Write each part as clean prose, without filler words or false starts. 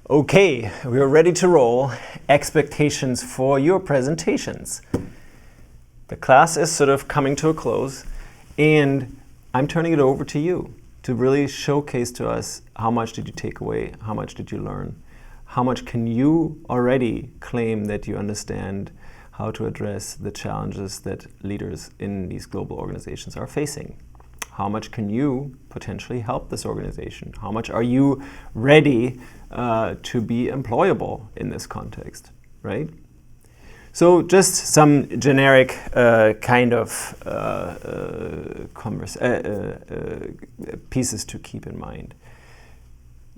Okay, we are ready to roll. Expectations for your presentations. The class is sort of coming to a close, and I'm turning it over to you to really showcase to us how much did you take away, how much did you learn, how much can you already claim that you understand how to address the challenges that leaders in these global organizations are facing. How much can you potentially help this organization? How much are you ready to be employable in this context, right? So just some generic kind of pieces to keep in mind.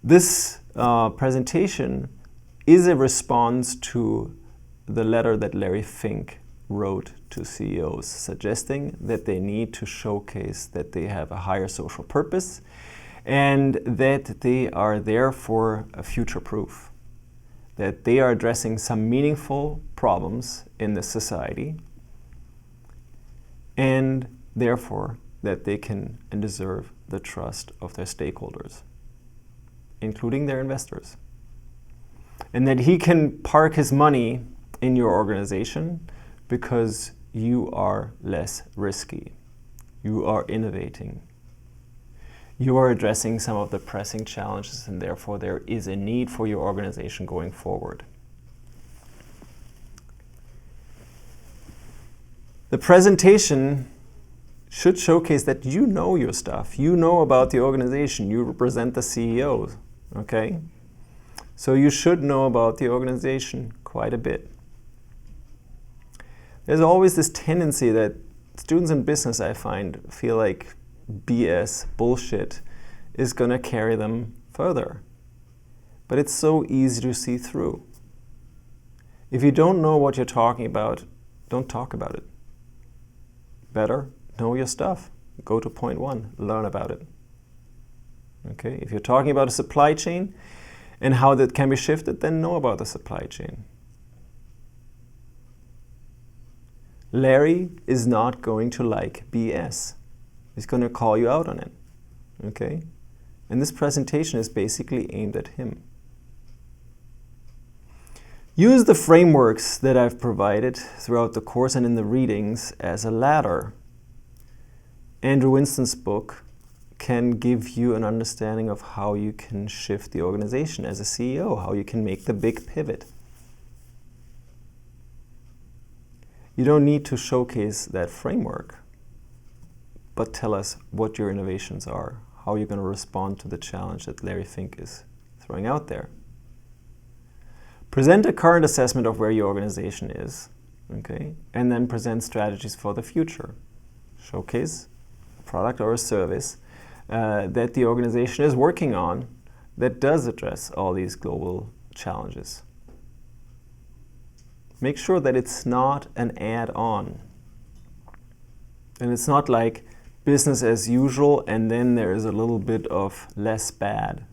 This presentation is a response to the letter that Larry Fink wrote to CEOs, suggesting that they need to showcase that they have a higher social purpose and that they are there for a future proof, that they are addressing some meaningful problems in the society, and therefore that they can and deserve the trust of their stakeholders, including their investors, and that he can park his money in your organization because you are less risky, you are innovating, you are addressing some of the pressing challenges, and therefore there is a need for your organization going forward. The presentation should showcase that you know your stuff, you know about the organization, you represent the CEO, okay? So you should know about the organization quite a bit. There's always this tendency that students in business, I find, feel like BS, bullshit, is going to carry them further. But it's so easy to see through. If you don't know what you're talking about, don't talk about it. Better know your stuff. Go to point one, learn about it. Okay? If you're talking about a supply chain and how that can be shifted, then know about the supply chain. Larry is not going to like BS. He's going to call you out on it, okay? And this presentation is basically aimed at him. Use the frameworks that I've provided throughout the course and in the readings as a ladder. Andrew Winston's book can give you an understanding of how you can shift the organization as a CEO, how you can make the big pivot. You don't need to showcase that framework, but tell us what your innovations are, how you're going to respond to the challenge that Larry Fink is throwing out there. Present a current assessment of where your organization is, okay, and then present strategies for the future. Showcase a product or a service that the organization is working on that does address all these global challenges. Make sure that it's not an add-on. And it's not like business as usual and then there is a little bit of less bad.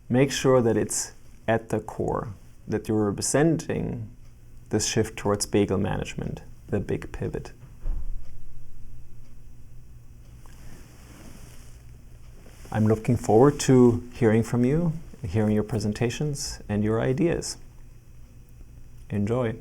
Make sure that it's at the core, that you're representing this shift towards bagel management, the big pivot. I'm looking forward to hearing from you, hearing your presentations and your ideas. Enjoy.